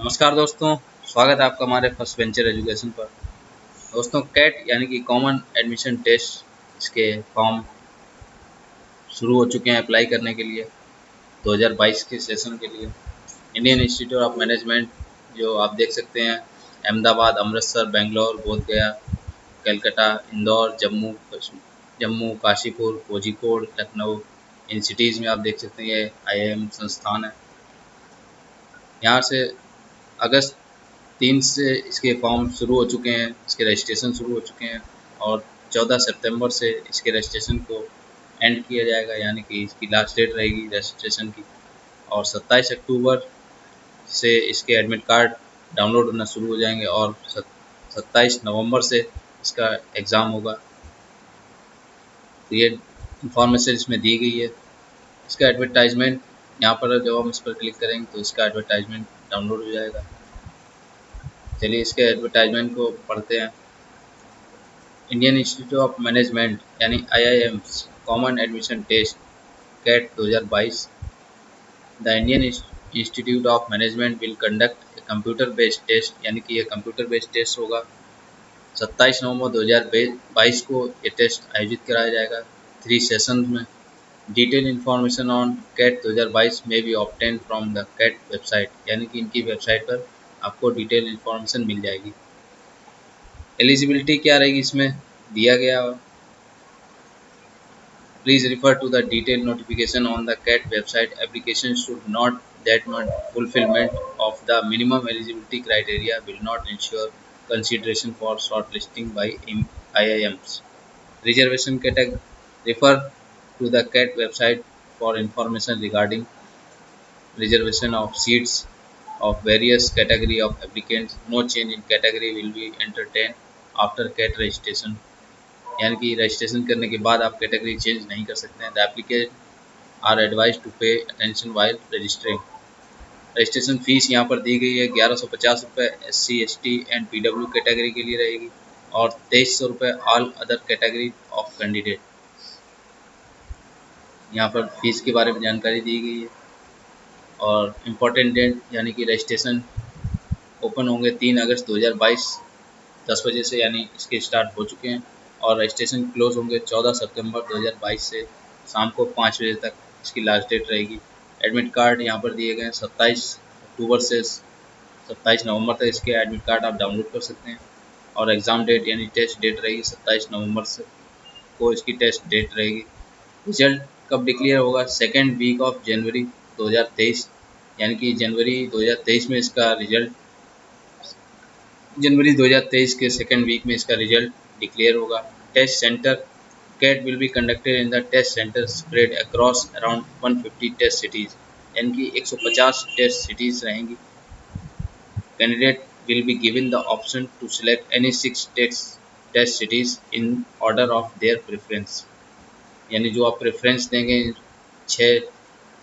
नमस्कार दोस्तों, स्वागत है आपका हमारे फर्स्ट वेंचर एजुकेशन पर। दोस्तों, कैट यानी कि कॉमन एडमिशन टेस्ट, इसके फॉर्म शुरू हो चुके हैं अप्लाई करने के लिए 2022 के सेशन के लिए। इंडियन इंस्टीट्यूट ऑफ मैनेजमेंट जो आप देख सकते हैं, अहमदाबाद, अमृतसर, बेंगलोर, बोधगया, कलकत्ता, इंदौर, जम्मू, काशीपुर, कोझिकोड, लखनऊ, इन सिटीज़ में आप देख सकते हैं ये IIM संस्थान है। यहाँ से अगस्त 3 से इसके फॉर्म शुरू हो चुके हैं, इसके रजिस्ट्रेशन शुरू हो चुके हैं और 14 सितंबर से इसके रजिस्ट्रेशन को एंड किया जाएगा, यानी कि इसकी लास्ट डेट रहेगी रजिस्ट्रेशन की। और 27 अक्टूबर से इसके एडमिट कार्ड डाउनलोड होना शुरू हो जाएंगे और 27 नवंबर से इसका एग्ज़ाम होगा। तो ये इंफॉर्मेशन इसमें दी गई है। इसका एडवर्टाइजमेंट यहाँ पर जब हम इस पर क्लिक करेंगे तो इसका एडवर्टाइजमेंट डाउनलोड हो जाएगा। चलिए इसके एडवर्टाइजमेंट को पढ़ते हैं। इंडियन इंस्टीट्यूट ऑफ मैनेजमेंट यानी IIM's common admission test CAT 2022। The Indian Institute of Management will conduct a computer based test, यानी कि ये कंप्यूटर बेस्ड टेस्ट होगा। 27 नवंबर 2022 को ये टेस्ट आयोजित कराया जाएगा 3 सेशन में। डिटेल इन्फॉर्मेशन ऑन कैट 2022 में be obtain from the CAT website, यानी कि इनकी वेबसाइट पर आपको डिटेल इन्फॉर्मेशन मिल जाएगी। एलिजिबिलिटी क्या रहेगी इसमें दिया गया। Please refer to the detailed notification on the CAT website. Application should not that fulfillment of the minimum eligibility criteria will not ensure consideration for shortlisting by IIMs. Reservation category. Refer to the CAT website for information regarding reservation of seats of various category of applicants. No change in category will be entertained after CAT registration. यानी कि registration करने के बाद आप category change नहीं कर सकते हैं। The applicant are advise to pay attention while registering. Registration fees यहाँ पर दी गई है 1150 रुपये SC ST and PW category के लिए रहेगी और 2300 रुपये all other category of candidate. यहाँ पर फीस के बारे में जानकारी दी गई है। और इम्पोर्टेंट डेट यानी कि रजिस्ट्रेशन ओपन होंगे 3 अगस्त 2022 10 बजे से, यानी इसके स्टार्ट हो चुके हैं। और रजिस्ट्रेशन क्लोज होंगे 14 सितंबर 2022 से शाम को 5 बजे तक इसकी लास्ट डेट रहेगी। एडमिट कार्ड यहाँ पर दिए गए हैं 27 अक्टूबर से 27 नवंबर तक इसके एडमिट कार्ड आप डाउनलोड कर सकते हैं। और एग्ज़ाम डेट यानी टेस्ट डेट रहेगी 27 नवंबर से को इसकी टेस्ट डेट रहेगी। रिजल्ट कब डिक्लेयर होगा? सेकेंड वीक ऑफ जनवरी 2023, यानी कि जनवरी 2023 में इसका रिजल्ट जनवरी 2023 के सेकेंड वीक में इसका रिजल्ट डिक्लेयर होगा। Test centre CAT will be conducted in the test centre spread across around 150 test cities, यानी कि 150 टेस्ट सिटीज़ रहेंगी। Candidate will be given the option to select any 6 test cities in order of their preference, यानी जो आप preference देंगे 6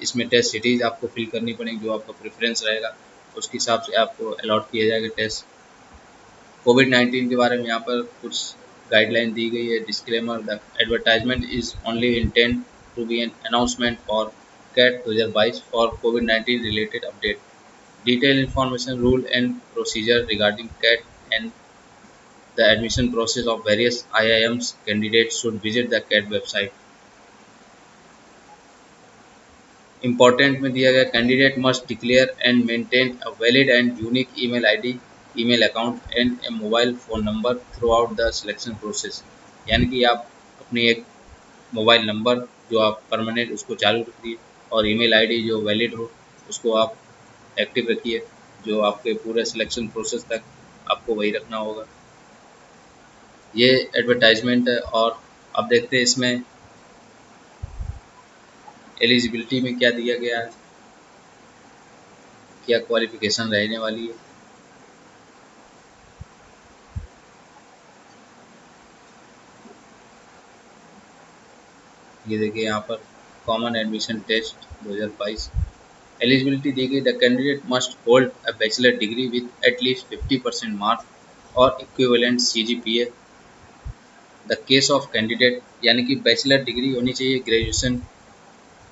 इसमें test cities आपको fill करनी पड़ेगी। जो आपका प्रेफरेंस रहेगा उसके हिसाब से आपको अलॉट किया जाएगा टेस्ट। कोविड-19 के बारे में यहाँ पर कुछ गाइडलाइन दी गई है। Disclaimer, the advertisement is only intend to be an announcement for CAT 2022 for कोविड-19 related update. Detail information, rule and procedure regarding CAT and the admission process of various IIMs candidates should visit the CAT website. Important में दिया गया, candidate must declare and maintain a valid and unique email ID, email account and a mobile phone number throughout the selection process, यानी कि आप अपनी एक mobile number जो आप परमानेंट उसको चालू रखिए और ईमेल आईडी जो वैलिड हो उसको आप एक्टिव रखिए, जो आपके पूरे सिलेक्शन प्रोसेस तक आपको वही रखना होगा। ये एडवर्टाइजमेंट है। और अब देखते हैं इसमें एलिजिबिलिटी में क्या दिया गया है, क्या क्वालिफिकेशन रहने वाली है। ये देखिए यहाँ पर कॉमन एडमिशन टेस्ट 2022 एलिजिबिलिटी दी गई। The candidate must hold a bachelor degree with at least 50% marks और equivalent CGPA। The case of candidate, यानी कि बैचलर डिग्री होनी चाहिए, ग्रेजुएशन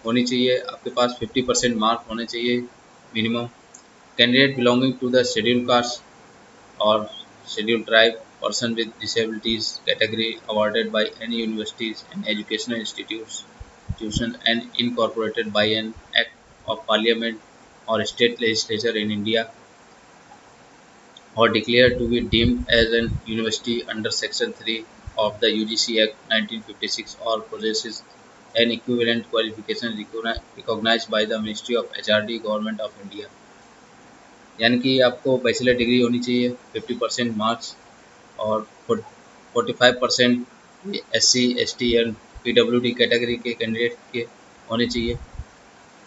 होनी चाहिए, आपके पास 50% मार्क होने चाहिए minimum. Candidate belonging to the scheduled caste or scheduled tribe, person with disabilities category awarded by any universities and educational institution and incorporated by an act of parliament or state legislature in India or declared to be deemed as an university under Section 3 of the UGC Act 1956 or possesses an equivalent qualification recognized by the Ministry of HRD Government of India। यानी कि आपको bachelor degree होनी चाहिए, 50% marks और 45% SC ST and PWD category के candidate के होने चाहिए।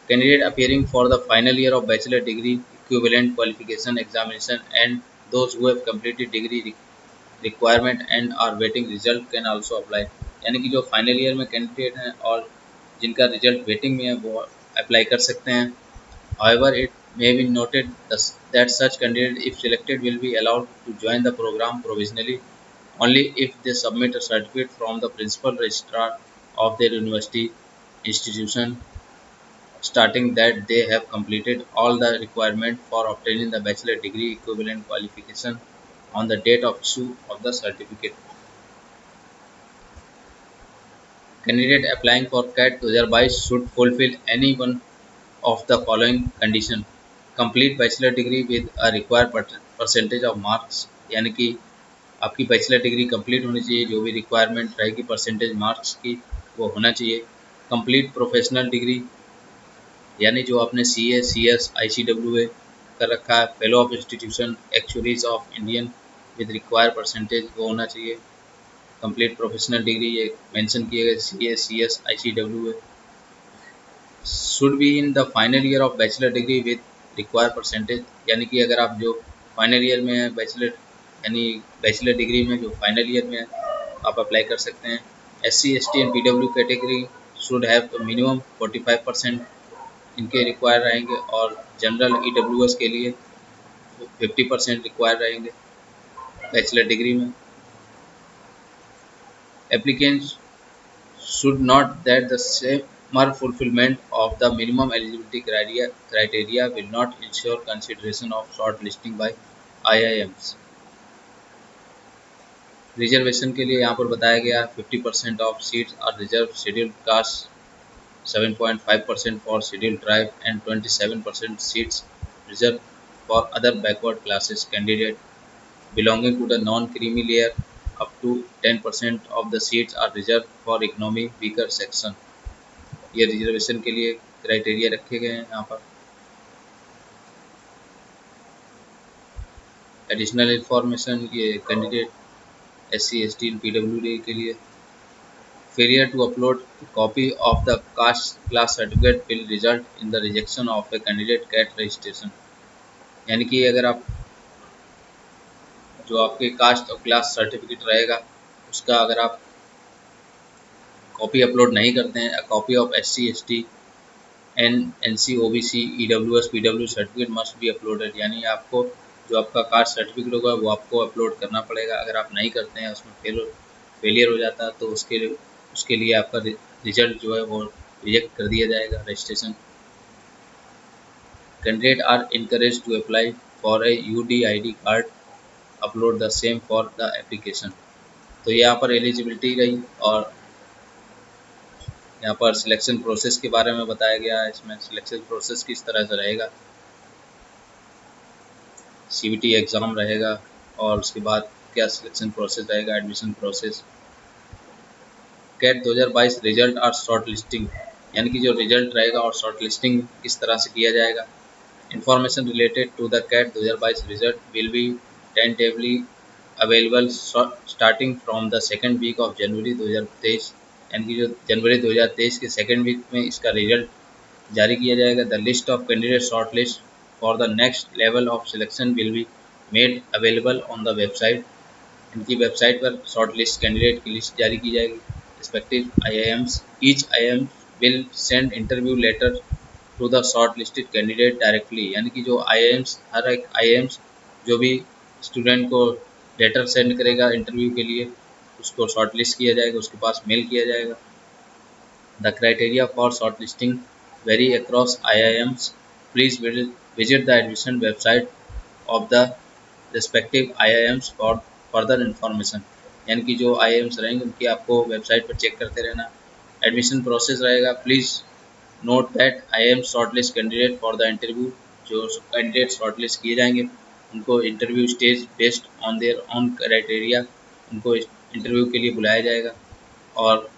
Candidate appearing for the final year of bachelor degree equivalent qualification examination and those who have completed degree requirement and are waiting result can also apply। यानी कि जो final year में candidate हैं और जिनका रिजल्ट वेटिंग में है वो अप्लाई कर सकते हैं। However, it may be noted that such candidate, if selected, will be allowed to join the program provisionally only if they submit a certificate from the principal registrar of their university institution starting that they have completed all the requirement for obtaining the bachelor degree equivalent qualification on the date of issue of the certificate। Candidate applying for CAT 2022 should fulfill any one of the following condition: complete bachelor degree with a required percentage of marks, यानी कि आपकी bachelor degree complete होनी चाहिए, जो भी requirement रहेगी percentage marks की वो होना चाहिए। कंप्लीट प्रोफेशनल डिग्री यानी जो आपने CA CS ICWA कर रखा है, fellow of institution actuaries of Indian with required percentage वो होना चाहिए। कंप्लीट प्रोफेशनल डिग्री ये मेंशन किए गए CA CS ICWA should be in the final year of bachelor degree with required percentage, यानी कि अगर आप जो फाइनल ईयर में है बैचलर यानी बैचलर डिग्री में जो फाइनल ईयर में है आप अप्लाई कर सकते हैं। SC ST and PW category should have minimum 45% इनके रिक्वायर रहेंगे और जनरल EWS के लिए 50% रिक्वायर रहेंगे बैचलर डिग्री में। Applicants should note that the similar fulfillment of the minimum eligibility criteria will not ensure consideration of shortlisting by IIMs। Reservation के लिए यहाँ पर बताया गया 50% of seats are reserve scheduled caste, 7.5% for scheduled tribe and 27% seats reserved for other backward classes candidate belonging to the non-creamy layer। Up to 10% of the seats are reserved for economy weaker section। ये reservation के लिए criteria रखे गए हैं यहाँ पर। Additional information ये candidate SC ST PWD के लिए failure to upload a copy of the caste class certificate will result in the rejection of a candidate CAT registration। यानी कि अगर आप जो आपके कास्ट और क्लास सर्टिफिकेट रहेगा उसका अगर आप कॉपी अपलोड नहीं करते हैं, copy of SC ST NC OBC EWS PW certificate must be uploaded, यानी आपको जो आपका कास्ट सर्टिफिकेट होगा वो आपको अपलोड करना पड़ेगा। अगर आप नहीं करते हैं उसमें फेलियर हो जाता है तो उसके लिए आपका रिजल्ट जो है वो रिजेक्ट कर दिया जाएगा registration. Candidate are encourage to apply for a UDID card, upload the same for the application. तो यहाँ पर एलिजिबिलिटी रही और यहाँ पर सिलेक्शन प्रोसेस के बारे में बताया गया है। इसमें सिलेक्शन प्रोसेस किस तरह से रहेगा, CBT एग्ज़ाम रहेगा और उसके बाद क्या सिलेक्शन प्रोसेस रहेगा, एडमिशन प्रोसेस। CAT 2022 रिजल्ट और शॉर्ट लिस्टिंग, यानी कि जो रिजल्ट रहेगा और शॉर्ट लिस्टिंग किस तरह से किया जाएगा। Information related to the CAT 2022 result will be tentatively available starting from the second week of January 2023, यानी कि जो जनवरी 2023 के सेकेंड वीक में इसका रिजल्ट जारी किया जाएगा। The list of candidate shortlist for the next level of selection will be made available on the website. इनकी वेबसाइट पर शॉर्ट लिस्ट कैंडिडेट की लिस्ट जारी की जाएगी। Respective IIMs, each IIM will send interview letter to the shortlisted candidate directly, यानी कि जो IIMs हर एक IIMs जो भी स्टूडेंट को लेटर सेंड करेगा इंटरव्यू के लिए उसको शॉर्ट लिस्ट किया जाएगा, उसके पास मेल किया जाएगा। The criteria for short listing vary across IIMs, please visit the admission website of the respective IIMs for further information. यानी कि जो IIMs रहेंगे उनकी आपको वेबसाइट पर चेक करते रहना। एडमिशन प्रोसेस रहेगा, please note that IIM shortlist candidate for the interview. जो कैंडिडेट शॉर्टलिस्ट किए जाएंगे उनको interview stage based on their on criteria उनको इंटरव्यू के लिए बुलाया जाएगा। और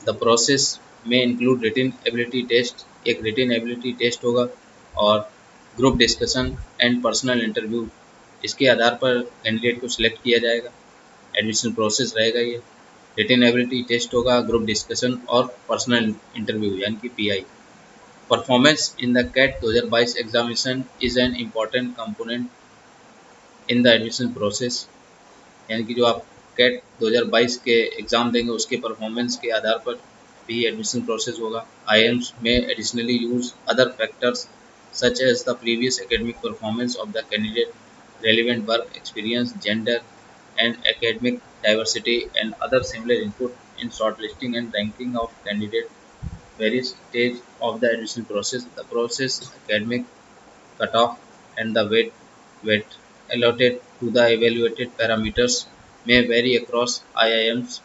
द प्रोसेस में इंक्लूड रिटिन एबिलिटी टेस्ट, एक रिटिन एबिलिटी टेस्ट होगा, और group discussion and personal interview. इसके आधार पर कैंडिडेट को सिलेक्ट किया जाएगा। एडमिशन प्रोसेस रहेगा ये। रिटिन एबिलिटी टेस्ट होगा, ग्रुप डिस्कशन और पर्सनल इंटरव्यू यानी कि PI। Performance in the CAT 2022 examination is an important component in the admission process. यानी कि जो आप कैट 2022 के एग्ज़ाम देंगे उसके परफॉर्मेंस के आधार पर भी एडमिशन प्रोसेस होगा। IIMs में additionally use other factors such as the previous academic performance of the candidate, relevant work experience, gender and academic diversity and other similar input in shortlisting and ranking of candidate. Various stage of the admission process, the process, academic cutoff and the weight allotted to the evaluated parameters may vary across IIMs.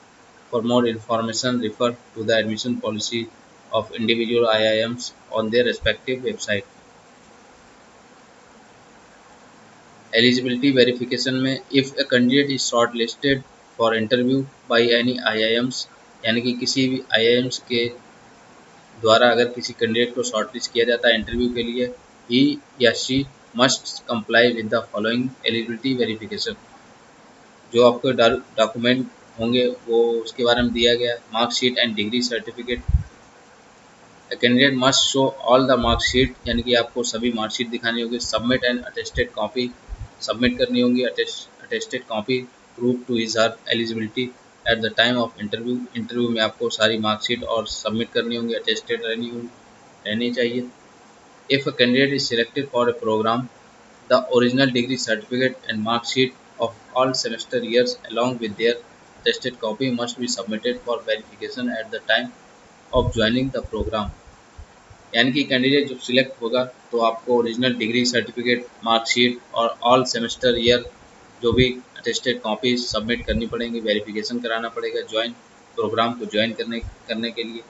For more information, refer to the admission policy of individual IIMs on their respective website. Eligibility verification में if a candidate is shortlisted for interview by any IIMs, यानी कि किसी भी IIMs के द्वारा अगर किसी candidate को शॉर्टलिस्ट किया जाता है इंटरव्यू के लिए, ही या she must comply with the following eligibility verification. जो आपको डॉक्यूमेंट होंगे वो उसके बारे में दिया गया। Marksheet and degree certificate. Candidate must show all the marksheet, यानी कि आपको सभी मार्कशीट दिखानी होगी। Submit and attested copy, submit करनी होगी attested copy prove to his her eligibility at the time of interview. Interview में आपको सारी मार्कशीट और सबमिट करनी होंगी, अटेस्टेड रहनी चाहिए। If a candidate is selected for a programme, the original degree certificate and marksheet of all semester years along with their attested copy must be submitted for verification at the time of joining the program। यानी कि candidate जब select होगा तो आपको original degree certificate, marksheet और all semester year जो भी attested copy submit करनी पड़ेंगी, वेरिफिकेशन कराना पड़ेगा प्रोग्राम को ज्वाइन करने के लिए।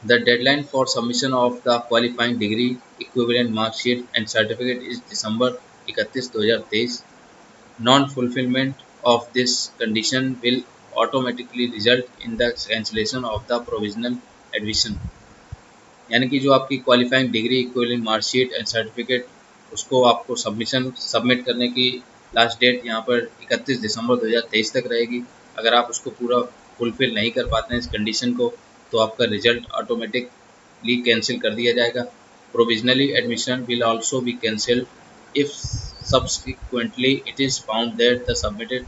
The deadline for submission of the qualifying degree, equivalent mark sheet and certificate is December 31, 2023। Non-fulfillment of this condition will automatically result in the cancellation of the provisional admission। यानी कि जो आपकी qualifying degree, equivalent marksheet and certificate, उसको आपको submit करने की last date यहाँ पर 31 दिसंबर 2023 तक रहेगी। अगर आप उसको पूरा फुलफिल नहीं कर पाते हैं इस कंडीशन को, तो आपका रिजल्ट ऑटोमेटिकली कैंसिल कर दिया जाएगा। Provisionally admission will also be cancelled if subsequently it is found that the submitted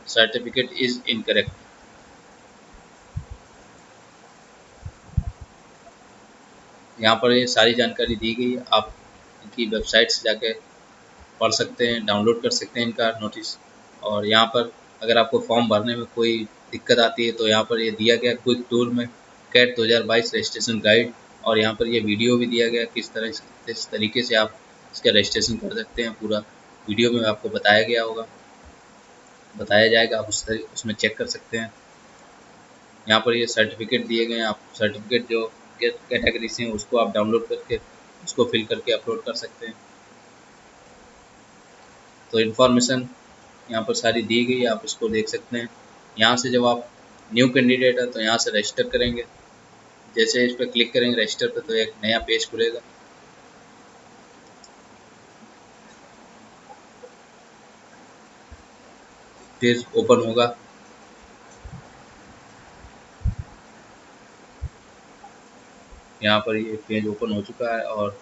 certificate is incorrect। यहाँ पर ये सारी जानकारी दी गई है, आप इनकी वेबसाइट से जाके पढ़ सकते हैं, डाउनलोड कर सकते हैं इनका नोटिस। और यहाँ पर अगर आपको फॉर्म भरने में कोई दिक्कत आती है तो यहाँ पर ये दिया गया क्विक टूर में कैट 2022 रजिस्ट्रेशन गाइड, और यहाँ पर ये वीडियो भी दिया गया किस तरीके से आप इसका रजिस्ट्रेशन कर सकते हैं। पूरा वीडियो में आपको बताया जाएगा, आप उसमें चेक कर सकते हैं। यहाँ पर ये सर्टिफिकेट दिए गए हैं, आप सर्टिफिकेट जो कैटेगरी से हैं उसको आप डाउनलोड करके उसको फिल करके अपलोड कर सकते हैं। तो इन्फॉर्मेशन यहाँ पर सारी दी गई है, आप इसको देख सकते हैं। यहाँ से जब आप न्यू कैंडिडेट है तो यहाँ से रजिस्टर करेंगे, जैसे इस पर क्लिक करेंगे रजिस्टर पर तो एक नया पेज खुलेगा। पेज ओपन होगा, यहाँ पर ये पेज ओपन हो चुका है। और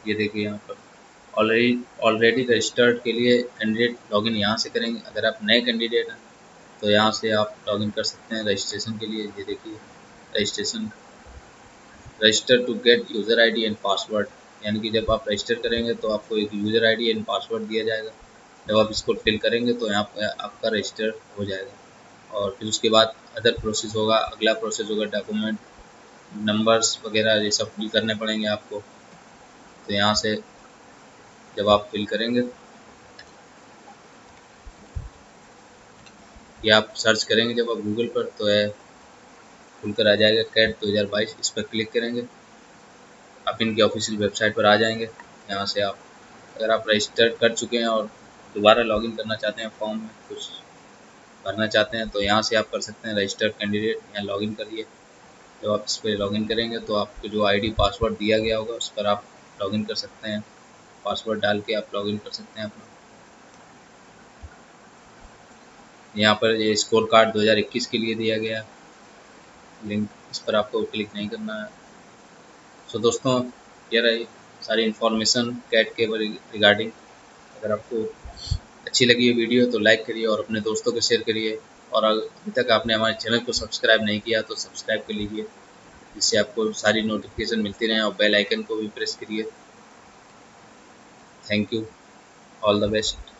ये देखिए यहाँ पर ऑलरेडी रजिस्टर्ड के लिए कैंडिडेट लॉगिन यहाँ से करेंगे। अगर आप नए कैंडिडेट हैं तो यहाँ से आप लॉगिन कर सकते हैं रजिस्ट्रेशन के लिए। ये देखिए register to get user ID and password, यानी कि जब आप रजिस्टर करेंगे तो आपको एक यूज़र आईडी एंड पासवर्ड दिया जाएगा। जब आप इसको फिल करेंगे तो यहाँ पर आपका रजिस्टर हो जाएगा। और फिर उसके बाद अदर प्रोसेस होगा, अगला प्रोसेस होगा डॉक्यूमेंट नंबर्स वगैरह, ये सब फिल करने पड़ेंगे आपको। तो यहाँ से जब आप फिल करेंगे, या आप सर्च करेंगे जब आप गूगल पर, तो है खुलकर आ जाएगा कैट 2022। इस पर क्लिक करेंगे, आप इनकी ऑफिशियल वेबसाइट पर आ जाएंगे। यहाँ से आप, अगर आप रजिस्टर कर चुके हैं और दोबारा लॉगिन करना चाहते हैं, फॉर्म में कुछ भरना चाहते हैं, तो यहाँ से आप कर सकते हैं रजिस्टर्ड कैंडिडेट, यहाँ लॉगिन करिए। जब आप इस पर लॉगिन करेंगे तो आपको जो आईडी पासवर्ड दिया गया होगा उस पर आप लॉगिन कर सकते हैं। पासवर्ड डाल के आप लॉगिन कर सकते हैं अपना। यहाँ पर ये स्कोर कार्ड 2021 के लिए दिया गया लिंक, इस पर आपको क्लिक नहीं करना है। सो दोस्तों, ये रही सारी इन्फॉर्मेशन कैट के रिगार्डिंग। अगर आपको अच्छी लगी ये वीडियो तो लाइक करिए और अपने दोस्तों को शेयर करिए। और अभी तक आपने हमारे चैनल को सब्सक्राइब नहीं किया तो सब्सक्राइब कर लीजिए, जिससे आपको सारी नोटिफिकेशन मिलती रहे, और बेल आइकन को भी प्रेस करिए। Thank you, all the best.